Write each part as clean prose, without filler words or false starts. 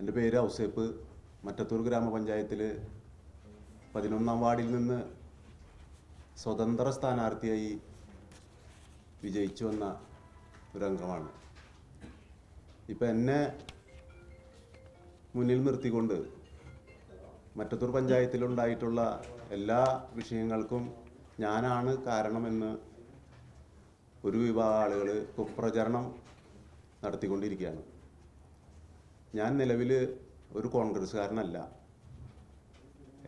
എൻ്റെ പേര് ഔസേപ്പ്. മറ്റത്തൂർ ഗ്രാമപഞ്ചായത്തിൽ 11ാം വാർഡിൽ നിന്ന് സ്വതന്ത്ര സ്ഥാനാർത്ഥിയായി വിജയിച്ചു വന്ന ഒരു അംഗമാണ്. ഇപ്പം എന്നെ മുന്നിൽ നിർത്തിക്കൊണ്ട് മറ്റത്തൂർ പഞ്ചായത്തിലുണ്ടായിട്ടുള്ള എല്ലാ വിഷയങ്ങൾക്കും ഞാനാണ് കാരണമെന്ന് ഒരു വിഭാഗം ആളുകൾ കുപ്രചരണം നടത്തിക്കൊണ്ടിരിക്കുകയാണ്. ഞാൻ നിലവിൽ ഒരു കോൺഗ്രസ്സുകാരനല്ല.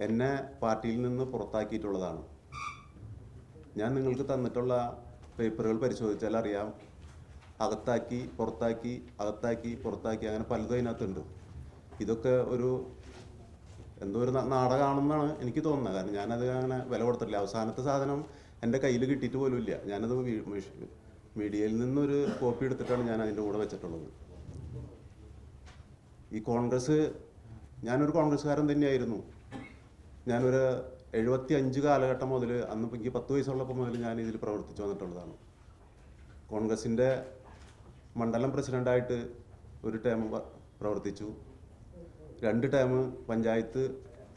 എന്നെ പാർട്ടിയിൽ നിന്ന് പുറത്താക്കിയിട്ടുള്ളതാണ്. ഞാൻ നിങ്ങൾക്ക് തന്നിട്ടുള്ള പേപ്പറുകൾ പരിശോധിച്ചാൽ അറിയാം, അകത്താക്കി പുറത്താക്കി അകത്താക്കി പുറത്താക്കി അങ്ങനെ പലതും അതിനകത്തുണ്ട്. ഇതൊക്കെ എന്തോ ഒരു നാടകമാണെന്നാണ് എനിക്ക് തോന്നുന്നത്. കാരണം ഞാനത് അങ്ങനെ വില കൊടുത്തിട്ടില്ല. അവസാനത്തെ സാധനം എൻ്റെ കയ്യിൽ കിട്ടിയിട്ട് പോലും ഇല്ല. ഞാനത് മീഡിയയിൽ നിന്നൊരു കോപ്പി എടുത്തിട്ടാണ് ഞാൻ അതിൻ്റെ കൂടെ വെച്ചിട്ടുള്ളത്. ഈ ഞാനൊരു കോൺഗ്രസ്സുകാരൻ തന്നെയായിരുന്നു. ഞാനൊരു 75 കാലഘട്ടം മുതൽ, അന്ന് എനിക്ക് 10 വയസ്സുള്ളപ്പോൾ മുതൽ ഞാൻ ഇതിൽ പ്രവർത്തിച്ചു വന്നിട്ടുള്ളതാണ്. കോൺഗ്രസിൻ്റെ മണ്ഡലം പ്രസിഡൻ്റായിട്ട് ഒരു ടേം പ്രവർത്തിച്ചു. 2 ടേം പഞ്ചായത്ത്,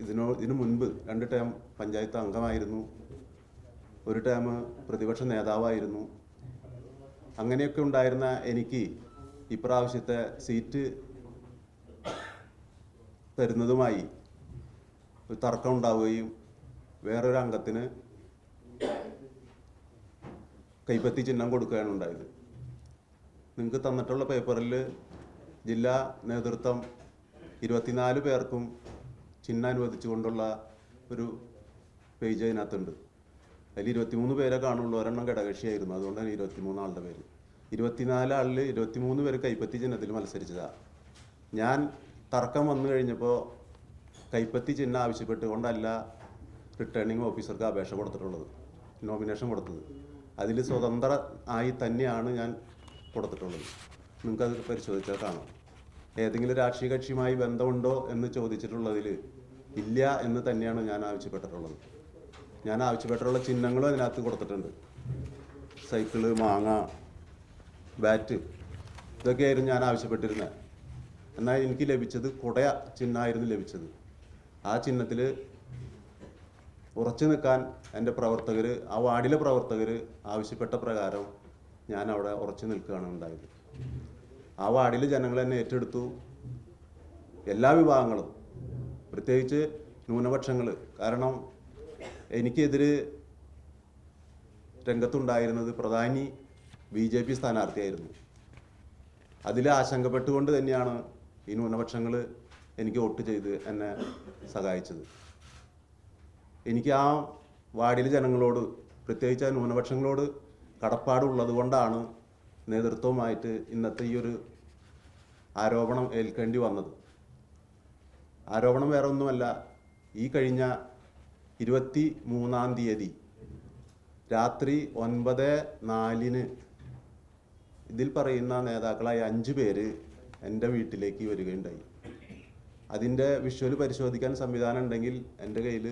ഇതിനു മുൻപ് 2 ടേം പഞ്ചായത്ത് അംഗമായിരുന്നു. ഒരു ടേം പ്രതിപക്ഷ നേതാവായിരുന്നു. അങ്ങനെയൊക്കെ ഉണ്ടായിരുന്ന എനിക്ക് ഇപ്രാവശ്യത്തെ സീറ്റ് തരുന്നതുമായി ഒരു തർക്കം ഉണ്ടാവുകയും വേറൊരു അംഗത്തിന് കൈപ്പത്തി ചിഹ്നം കൊടുക്കുകയാണ് ഉണ്ടായത്. നിങ്ങൾക്ക് തന്നിട്ടുള്ള പേപ്പറിൽ ജില്ലാ നേതൃത്വം 24 പേർക്കും ചിഹ്നം അനുവദിച്ചുകൊണ്ടുള്ള ഒരു പേജ് അതിനകത്തുണ്ട്. അതിൽ 23 പേരെ കാണുള്ളൂ. ഒരെണ്ണം ഘടകകക്ഷിയായിരുന്നു. അതുകൊണ്ടാണ് 23 ആളുടെ പേര്. 24 ആളിൽ 23 പേര് കൈപ്പത്തി ചിഹ്നത്തിൽ മത്സരിച്ചതാണ്. ഞാൻ തർക്കം വന്നു കഴിഞ്ഞപ്പോൾ കൈപ്പത്തി ചിഹ്നം ആവശ്യപ്പെട്ടുകൊണ്ടല്ല റിട്ടേണിംഗ് ഓഫീസർക്ക് അപേക്ഷ കൊടുത്തിട്ടുള്ളത്, നോമിനേഷൻ കൊടുത്തത്. അതിൽ സ്വതന്ത്ര ആയി തന്നെയാണ് ഞാൻ കൊടുത്തിട്ടുള്ളത്. നിങ്ങൾക്കത് പരിശോധിച്ചാൽ കാണാം. ഏതെങ്കിലും രാഷ്ട്രീയ കക്ഷിയുമായി ബന്ധമുണ്ടോ എന്ന് ചോദിച്ചിട്ടുള്ളതിൽ ഇല്ല എന്ന് തന്നെയാണ് ഞാൻ ആവശ്യപ്പെട്ടിട്ടുള്ളത്. ഞാൻ ആവശ്യപ്പെട്ടിട്ടുള്ള ചിഹ്നങ്ങളും അതിനകത്ത് കൊടുത്തിട്ടുണ്ട്. സൈക്കിള്, മാങ്ങ, ബാറ്റ്, ഇതൊക്കെയായിരുന്നു ഞാൻ ആവശ്യപ്പെട്ടിരുന്നത്. എന്നാൽ എനിക്ക് ലഭിച്ചത് കുടയ ചിഹ്നമായിരുന്നു ലഭിച്ചത്. ആ ചിഹ്നത്തിൽ ഉറച്ചു നിൽക്കാൻ എൻ്റെ പ്രവർത്തകർ, ആ വാർഡിലെ പ്രവർത്തകർ ആവശ്യപ്പെട്ട പ്രകാരം ഞാൻ അവിടെ ഉറച്ചു നിൽക്കുകയാണ് ഉണ്ടായത്. ആ വാർഡിലെ ജനങ്ങൾ എന്നെ ഏറ്റെടുത്തു. എല്ലാ വിഭാഗങ്ങളും, പ്രത്യേകിച്ച് ന്യൂനപക്ഷങ്ങൾ. കാരണം എനിക്കെതിരെ രംഗത്തുണ്ടായിരുന്നത് പ്രധാനി BJP സ്ഥാനാർത്ഥിയായിരുന്നു. അതിൽ ആശങ്കപ്പെട്ടുകൊണ്ട് തന്നെയാണ് ഈ ന്യൂനപക്ഷങ്ങൾ എനിക്ക് വോട്ട് ചെയ്ത് എന്നെ സഹായിച്ചത്. എനിക്ക് ആ വാർഡിലെ ജനങ്ങളോട്, പ്രത്യേകിച്ച് ആ ന്യൂനപക്ഷങ്ങളോട് കടപ്പാടുള്ളത് കൊണ്ടാണ് നേതൃത്വവുമായിട്ട് ഇന്നത്തെ ഈ ഒരു ആരോപണം ഏൽക്കേണ്ടി വന്നത്. ആരോപണം വേറെ ഒന്നുമല്ല. ഈ കഴിഞ്ഞ 23-ാം തീയതി രാത്രി 9:04 ഇതിൽ പറയുന്ന നേതാക്കളായ 5 പേര് എൻ്റെ വീട്ടിലേക്ക് വരികയുണ്ടായി. അതിൻ്റെ വിഷ്വൽ പരിശോധിക്കാൻ സംവിധാനം ഉണ്ടെങ്കിൽ എൻ്റെ കയ്യിൽ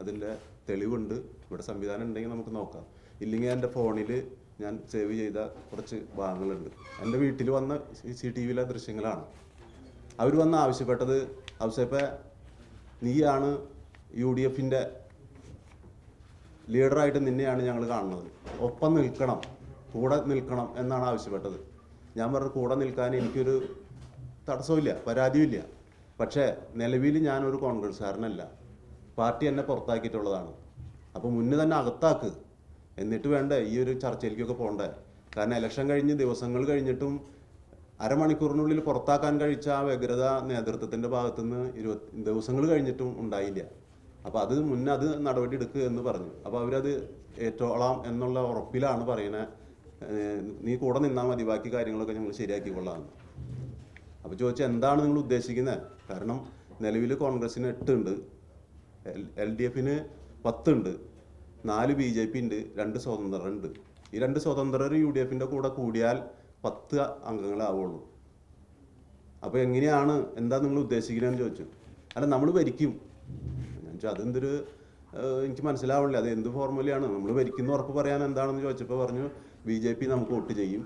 അതിൻ്റെ തെളിവുണ്ട്. ഇവിടെ സംവിധാനം ഉണ്ടെങ്കിൽ നമുക്ക് നോക്കാം. ഇല്ലെങ്കിൽ എൻ്റെ ഫോണിൽ ഞാൻ സേവ് ചെയ്ത കുറച്ച് ഭാഗങ്ങളുണ്ട്. എൻ്റെ വീട്ടിൽ വന്ന CCTVയിലെ ദൃശ്യങ്ങളാണ്. അവർ വന്ന് ആവശ്യപ്പെട്ടത്, ഔസേപ്പേ, നീയാണ് UDFൻ്റെ ലീഡറായിട്ട് നിന്നെയാണ് ഞങ്ങൾ കാണുന്നത്, ഒപ്പം നിൽക്കണം, കൂടെ നിൽക്കണം എന്നാണ് ആവശ്യപ്പെട്ടത്. ഞാൻ പറഞ്ഞു, കൂടെ നിൽക്കാൻ എനിക്കൊരു തടസ്സമില്ല, പരാതിയുമില്ല. പക്ഷേ നിലവിൽ ഞാനൊരു കോൺഗ്രസ്സുകാരനല്ല. പാർട്ടി എന്നെ പുറത്താക്കിയിട്ടുള്ളതാണ്. അപ്പോൾ മുന്നേ തന്നെ അകത്താക്ക്, എന്നിട്ട് വേണ്ട ഈ ഒരു ചർച്ചയിലേക്കൊക്കെ പോകണ്ടേ. കാരണം ഇലക്ഷൻ കഴിഞ്ഞ് ദിവസങ്ങൾ കഴിഞ്ഞിട്ടും അരമണിക്കൂറിനുള്ളിൽ പുറത്താക്കാൻ കഴിച്ച ആ വ്യഗ്രത നേതൃത്വത്തിൻ്റെ ഭാഗത്തുനിന്ന് 20 ദിവസങ്ങൾ കഴിഞ്ഞിട്ടും ഉണ്ടായില്ല. അപ്പോൾ അത് മുന്നേ അത് നടപടി എടുക്കുക എന്ന് പറഞ്ഞു. അപ്പോൾ അവരത് ഏറ്റോളാം എന്നുള്ള ഉറപ്പിലാണ് പറയുന്നത്. നീ കൂടെ നിന്നാൽ മതി, ബാക്കി കാര്യങ്ങളൊക്കെ ഞങ്ങൾ ശരിയാക്കിക്കൊള്ളാമെന്ന്. അപ്പോൾ ചോദിച്ചാൽ എന്താണ് നിങ്ങൾ ഉദ്ദേശിക്കുന്നത്? കാരണം നിലവിൽ കോൺഗ്രസ്സിന് 8 ഉണ്ട്, LDFന് 10 ഉണ്ട്, 4 BJP ഉണ്ട്, 2 സ്വതന്ത്രരുണ്ട്. ഈ 2 സ്വതന്ത്രർ UDFൻ്റെ കൂടെ കൂടിയാൽ 10 അംഗങ്ങളാവുള്ളൂ. അപ്പോൾ എങ്ങനെയാണ്, എന്താ നിങ്ങൾ ഉദ്ദേശിക്കുന്നതെന്ന് ചോദിച്ചു. അല്ല, നമ്മൾ ഭരിക്കും. ഞാൻ ചോദിച്ചു, അതെന്തൊരു, എനിക്ക് മനസ്സിലാവില്ല, അത് എന്ത് ഫോർമുലയാണ്? നമ്മൾ ഭരിക്കുന്ന ഉറപ്പ് പറയാൻ എന്താണെന്ന് ചോദിച്ചപ്പോൾ പറഞ്ഞു, BJP നമുക്ക് വോട്ട് ചെയ്യും.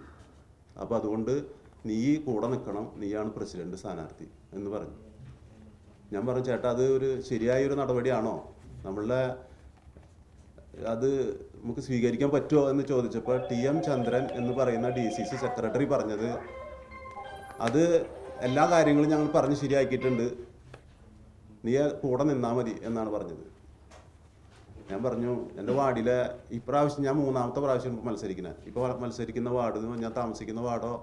അപ്പോൾ അതുകൊണ്ട് നീ കൂടെ നിൽക്കണം, നീയാണ് പ്രസിഡന്റ് സ്ഥാനാർത്ഥി എന്ന് പറഞ്ഞു. ഞാൻ പറഞ്ഞു ചേട്ടാ അത് ഒരു ശരിയായൊരു നടപടിയാണോ, നമ്മളുടെ അത് നമുക്ക് സ്വീകരിക്കാൻ പറ്റുമോ എന്ന് ചോദിച്ചപ്പോൾ TM ചന്ദ്രൻ എന്ന് പറയുന്ന DCC സെക്രട്ടറി പറഞ്ഞത് അത് എല്ലാ കാര്യങ്ങളും ഞങ്ങൾ പറഞ്ഞ് ശരിയാക്കിയിട്ടുണ്ട്, നീ കൂടെ നിന്നാൽ മതി എന്നാണ് പറഞ്ഞത്. ഞാൻ പറഞ്ഞു എൻ്റെ വാർഡിലെ ഇപ്രാവശ്യം ഞാൻ 3ാമത്തെ പ്രാവശ്യം മത്സരിക്കുന്നത്. ഇപ്പോൾ മത്സരിക്കുന്ന വാർഡ് ഞാൻ താമസിക്കുന്ന വാർഡോ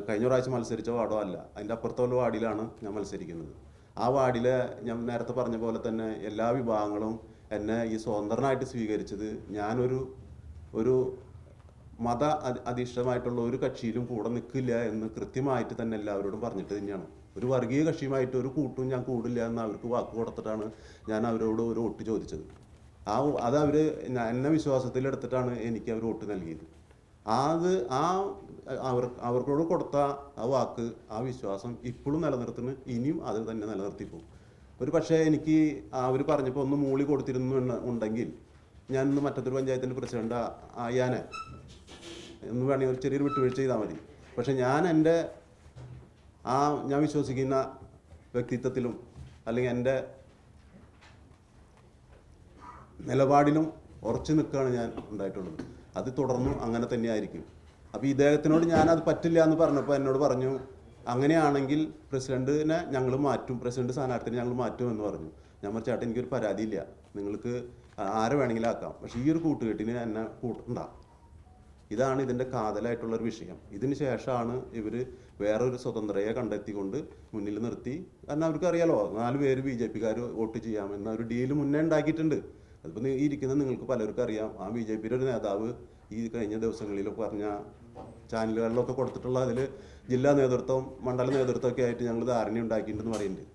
കഴിഞ്ഞ പ്രാവശ്യം മത്സരിച്ച വാർഡോ അല്ല, അതിൻ്റെ അപ്പുറത്തുള്ള വാർഡിലാണ് ഞാൻ മത്സരിക്കുന്നത്. ആ വാർഡിലെ ഞാൻ നേരത്തെ പറഞ്ഞ പോലെ തന്നെ എല്ലാ വിഭാഗങ്ങളും എന്നെ ഈ സ്വതന്ത്രനായിട്ട് സ്വീകരിച്ചത് ഒരു മത അധിഷ്ഠിതമായിട്ടുള്ള ഒരു കക്ഷിയിലും കൂടെ നിൽക്കില്ല എന്ന് കൃത്യമായിട്ട് തന്നെ എല്ലാവരോടും പറഞ്ഞിട്ട് തന്നെയാണ്. ഒരു വർഗീയ കക്ഷിയുമായിട്ട് ഒരു കൂട്ടും ഞാൻ കൂടില്ല എന്ന് അവർക്ക് വാക്ക് കൊടുത്തിട്ടാണ് ഞാൻ അവരോട് ഒരു വോട്ട് ചോദിച്ചത്. അത് അവർ എന്നെ വിശ്വാസത്തിലെടുത്തിട്ടാണ് എനിക്ക് അവർ വോട്ട് നൽകിയത്. അവർക്കോട് കൊടുത്ത ആ വാക്ക്, ആ വിശ്വാസം ഇപ്പോഴും നിലനിർത്തുന്നു, ഇനിയും അത് തന്നെ നിലനിർത്തിപ്പോകും. ഒരു പക്ഷേ എനിക്ക് അവർ പറഞ്ഞപ്പോൾ ഒന്ന് മൂളി കൊടുത്തിരുന്നുണ്ടെങ്കിൽ ഞാൻ ഇന്ന് മറ്റത്തൊരു പഞ്ചായത്തിൻ്റെ പ്രസിഡന്റ് ആയാനെ എന്ന് വേണമെങ്കിൽ ഒരു ചെറിയൊരു വിട്ടുവീഴ്ച ചെയ്താൽ മതി. പക്ഷെ ഞാൻ വിശ്വസിക്കുന്ന വ്യക്തിത്വത്തിലും അല്ലെങ്കിൽ എൻ്റെ നിലപാടിലും ഉറച്ചു നിൽക്കുകയാണ് ഞാൻ ഉണ്ടായിട്ടുള്ളത്. അത് തുടർന്നും അങ്ങനെ തന്നെയായിരിക്കും. അപ്പോൾ ഇദ്ദേഹത്തിനോട് ഞാനത് പറ്റില്ല എന്ന് പറഞ്ഞപ്പോൾ എന്നോട് പറഞ്ഞു അങ്ങനെയാണെങ്കിൽ പ്രസിഡന്റിനെ ഞങ്ങൾ മാറ്റും, പ്രസിഡന്റ് സ്ഥാനാർത്ഥിനെ ഞങ്ങൾ മാറ്റും എന്ന് പറഞ്ഞു. ഞാൻ പറഞ്ഞു ചേട്ടാ എനിക്കൊരു പരാതിയില്ല, നിങ്ങൾക്ക് ആരെ വേണമെങ്കിലും ആക്കാം, പക്ഷേ ഈ ഒരു കൂട്ടുകെട്ടിന് എന്നെ കൂട്ടണ്ട. ഇതാണ് ഇതിൻ്റെ കാതലായിട്ടുള്ളൊരു വിഷയം. ഇതിന് ശേഷമാണ് ഇവർ വേറൊരു സ്വതന്ത്രയെ കണ്ടെത്തിക്കൊണ്ട് മുന്നിൽ നിർത്തി. കാരണം അവർക്കറിയാലോ 4 പേര് BJPക്കാർ വോട്ട് ചെയ്യാമെന്ന ഒരു ഡീല് മുന്നേ ഉണ്ടാക്കിയിട്ടുണ്ട്. അതിപ്പോൾ ഈ ഇരിക്കുന്ന നിങ്ങൾക്ക് പലർക്കും അറിയാം. ആ BJPയുടെ ഒരു നേതാവ് ഈ കഴിഞ്ഞ ദിവസങ്ങളിലൊക്കെ പറഞ്ഞ ചാനലുകളിലൊക്കെ കൊടുത്തിട്ടുള്ള അതിൽ ജില്ലാ നേതൃത്വം മണ്ഡല നേതൃത്വമൊക്കെ ആയിട്ട് ഞങ്ങൾ ധാരണ ഉണ്ടാക്കിയിട്ടുണ്ടെന്ന് പറയുന്നുണ്ട്.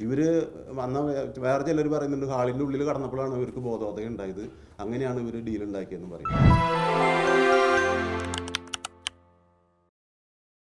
ഇവർ വേറെ ചിലർ പറയുന്നുണ്ട് ഹാളിൻ്റെ ഉള്ളിൽ കടന്നപ്പോഴാണ് ഇവർക്ക് ബോധോദയം ഉണ്ടായത്, അങ്ങനെയാണ് ഇവർ ഡീൽ ഉണ്ടാക്കിയതെന്ന് പറയുന്നത്.